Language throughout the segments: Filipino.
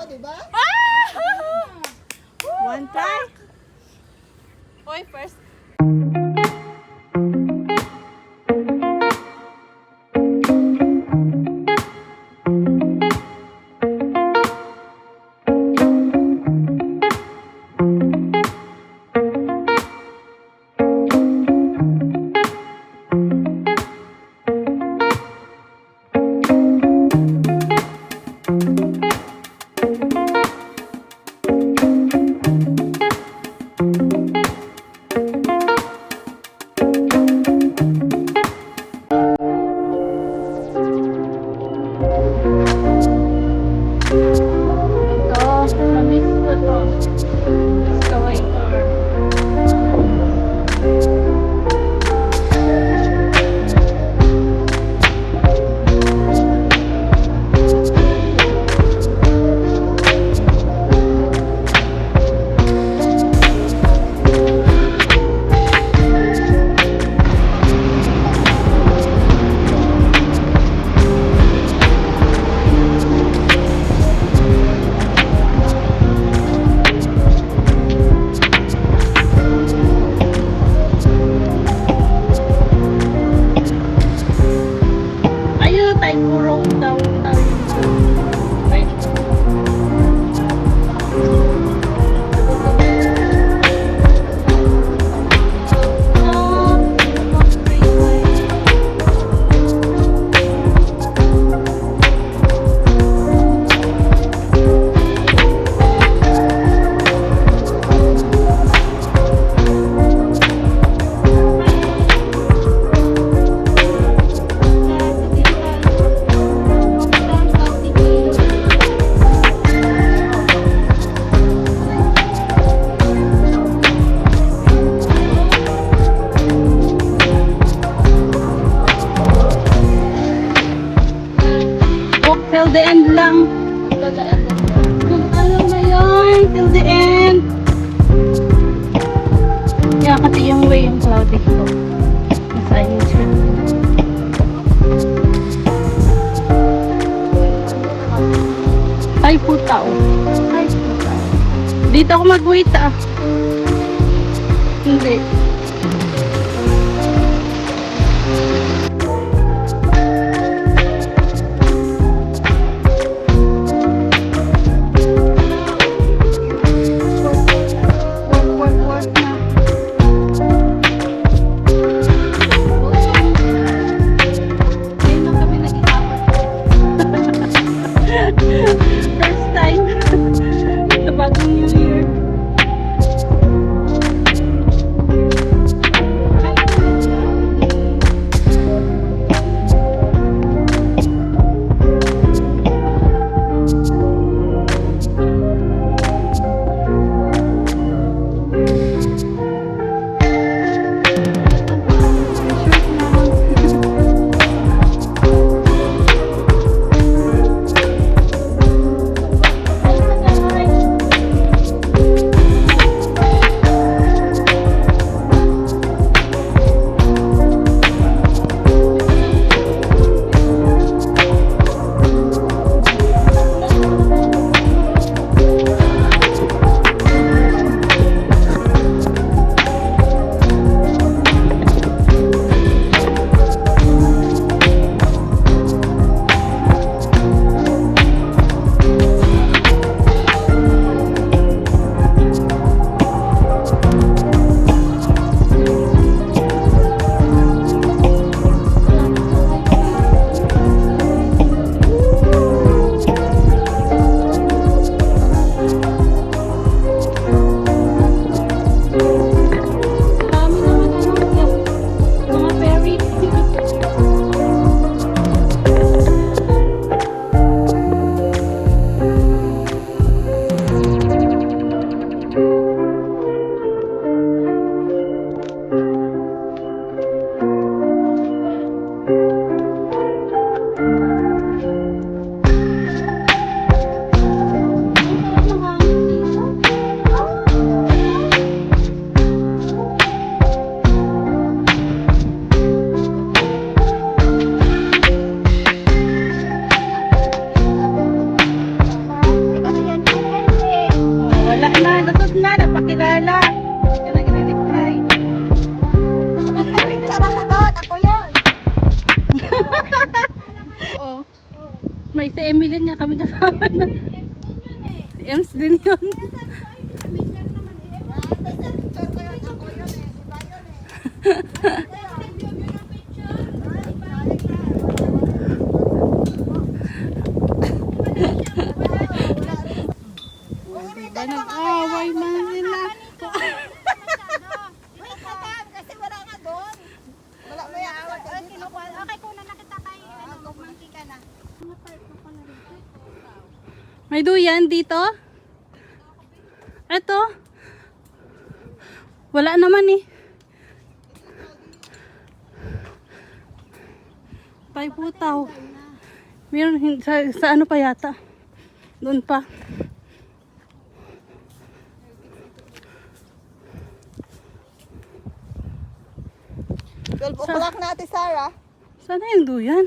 di ba? One try. Hoy, first. Till the end lang. Kung ano na yun, till the end. Kaya kasi yung way yung cloudy ko. Nasa ayun siya. Ay puta oh. Ay puta. Dito ako mag-wait ah. Hindi. First time sa bagong New Year. May si Emily nga kami kasama na. Si Ems din yun. Diba nag-away man sila. Kasi wala nga doon. Wala mo yan. Okay, kung na nakita tayo, magmangki ka na. May duyan dito? Eto? Wala naman eh. Tay putaw. Meron sa ano pa yata? Doon pa. Bulak natin, Sarah. Sana yung duyan?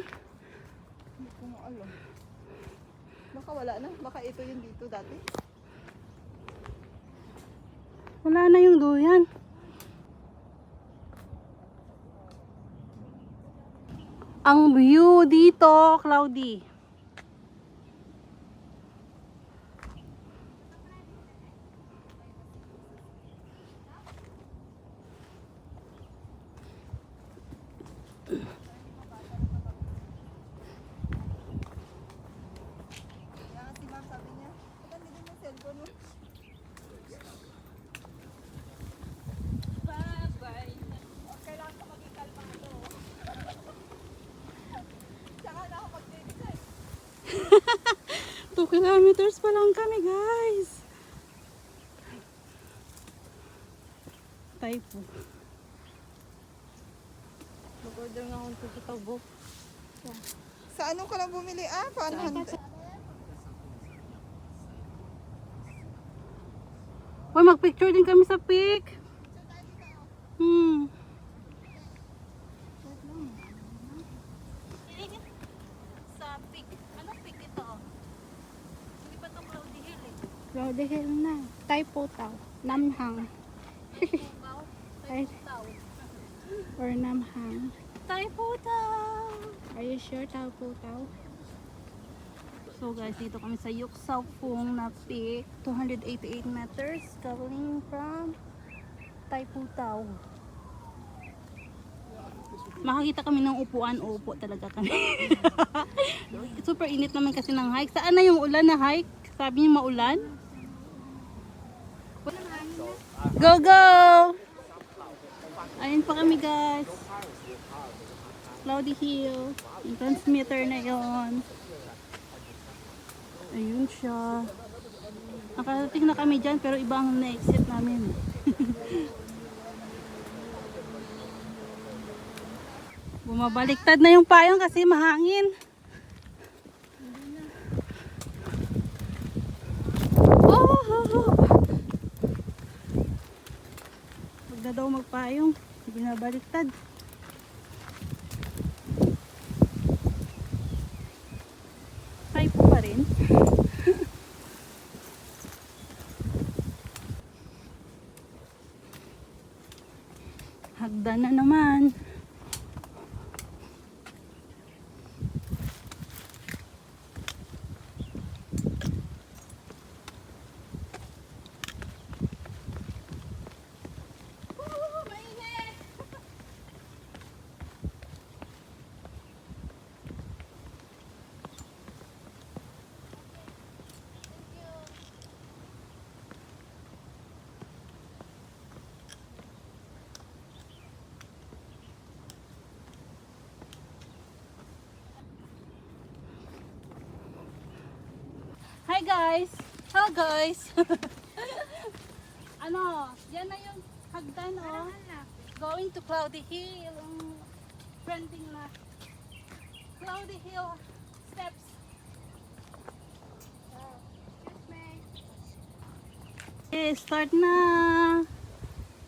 Hindi ko alam. Baka wala na. Baka ito yung dito dati. Wala na yung duyan. Ang view dito, cloudy. Kaya si ma'am sabi niya, "Ba't hindi mo cellphone mo?" Kailangan ko maging kalmado. Tsaka na ako mag-decide. 2 kilometers pa lang kami, guys. Typo. Mag-order nga akong tututabo. Sa ano ka lang bumili? Paano handa? Uy, mag-picture din kami sa pic. Sa pic. Anong pic ito? Hindi pa ito Cloudy Hill eh. Cloudy Hill na. Typo tao. Namhang. Or Namhang. Typo daw. Are you sure Typo tao? So guys, dito kami sa Yuksaupung na peak. 288 meters coming from Taiputao. Makakita kami ng upuan. Upo talaga kami. Super init naman kasi ng hike. Saan na yung ulan na hike? Sabi niyo maulan? Go, go! Ayun pa kami guys. Cloudy Hill. Yung transmitter na yon. Ayun siya. Nakarating na kami dyan pero iba ang na-exit namin. Bumabaliktad na yung payong kasi mahangin. Oh! Huwag na daw magpayong. Binabaliktad. Typo pa rin. Hagdan na naman. Hi guys! Hello guys! Ano, yan na yung hagdan oh. Going to Cloudy Hill. Trending na. Cloudy Hill steps. Okay, start na.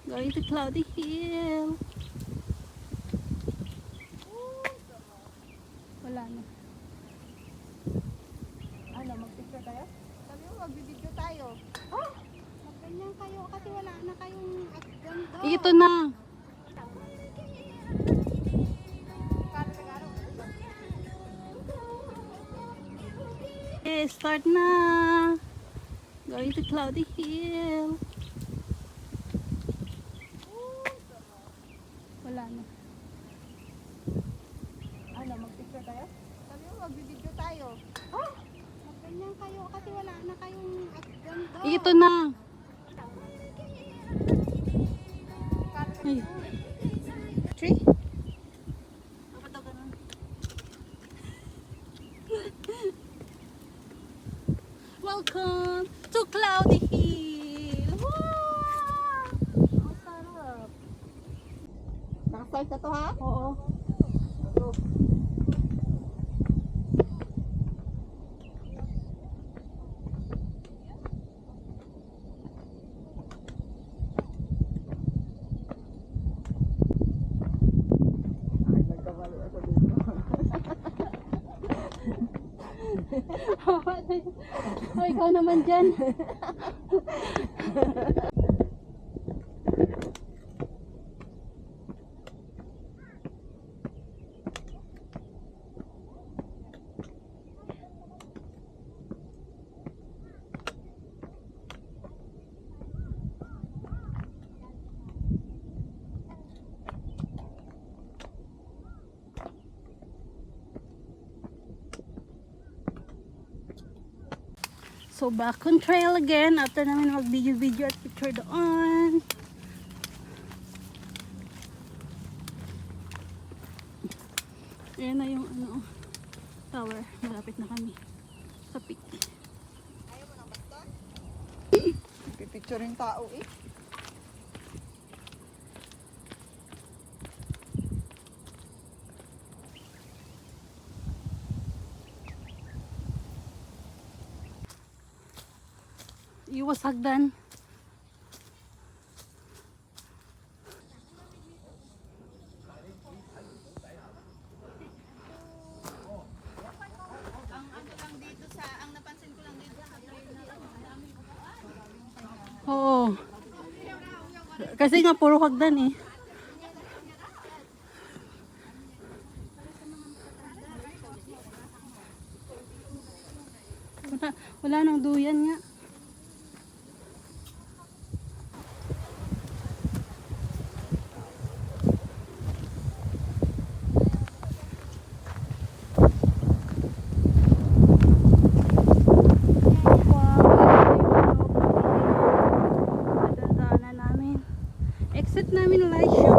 Going to Cloudy Hill. Wala na. Ano, mag-picture tayo? Sabi mo, mag-video tayo. Magganyan kayo kasi wala na kayong ganda. Ito na. Okay, start na. Going to Cloudy Hill. Wala na. Ano, mag-picture tayo? Sabi mo, mag-video tayo. Ganyan kayo kasi wala na kayong ganda. Ito na. Ay. Tree? Welcome to Cloudy Hill. Wow! Ang sarap. Nakastart na to ha? Oo. Ay, nagkamali ako dito. Oh, ikaw naman dyan. So back on trail again after namin mag-video at picture doon. Ayan na yung ano, tower. Malapit na kami sa peak. Ayaw mo ng baston? Pipicture yung tao eh. Iwas hagdan. Ang napansin ko lang dito sa trail na Oo. Kasi nga puro hagdan eh. Wala nang duyan nga. Dadaanan namin. Exit namin Laishu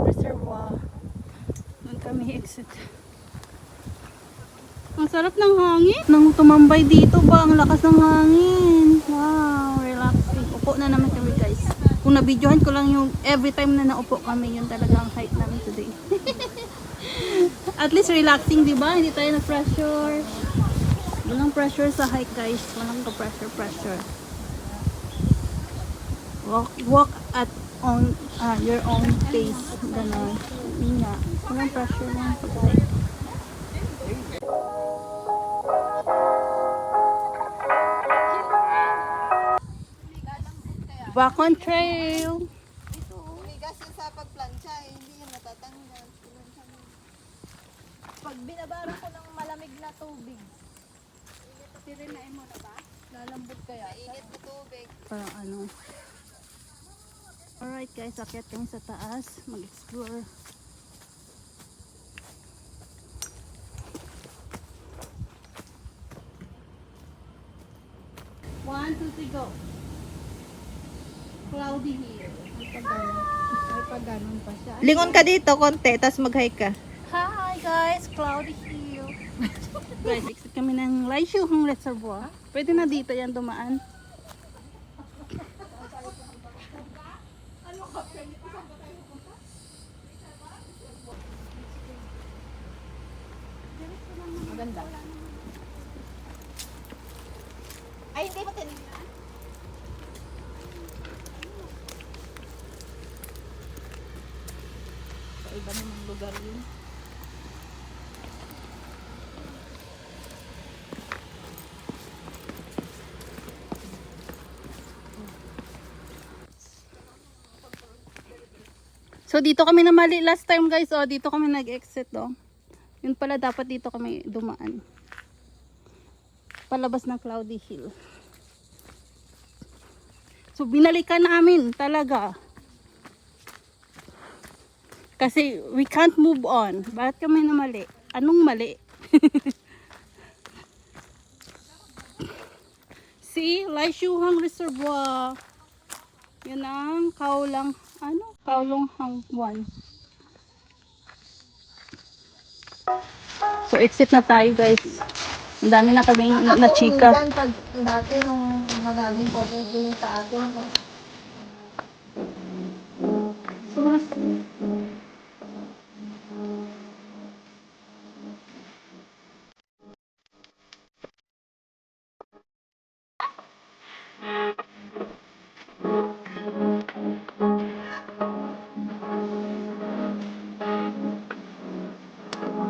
Reservoir. Doon kami exit. Ang sarap ng hangin. Nang tumambay dito ba, ang lakas ng hangin. Wow, relaxing. Upo na naman kami guys. Kung nabidyohan ko lang yung every time na naupo kami, yun talaga ang height namin today. At least relaxing, di ba? Hindi tayo na-pressure. Walang pressure sa hike guys. Walang ka-pressure. Walk at your own pace. Ganon. Hindi nga. Walang pressure lang sa hike. Back on trail. umigas yun sa pagplansya eh. Hindi yan matatanggal. Pag binabara ko ng malamig na tubig, Sirinain mo na ba? lalambot kaya. Init na tubig. Parang ano. Alright guys, akyat kami sa taas. Mag-explore. One, two, three, go. Cloudy Hill. Ay, pag ganun pa siya. Lingon ka dito konti, tapos mag-hike ka. Hi guys, Cloudy Hill. Guys, exit kami ng Laishu Reservoir. Pwede na dito yan dumaan. Maganda. Ay, hindi mo tinignan. Sa iba namang lugar yun. So dito kami namali last time guys. Oh, dito kami nag-exit oh. Yun pala dapat dito kami dumaan. palabas ng Cloudy Hill. So binalikan namin talaga. Kasi we can't move on. Bakit kami na mali? Anong mali? See, Laishuhang Reservoir. Yan ang Kaulonghang 1. So exit na tayo guys. Ang dami na kaming na-chika. Minsan, pag dati nung magaling po din sa atin.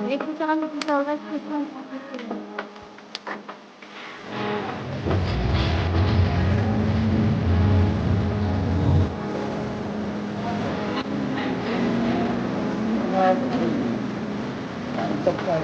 Exit na kami sa West Quezon. Top 5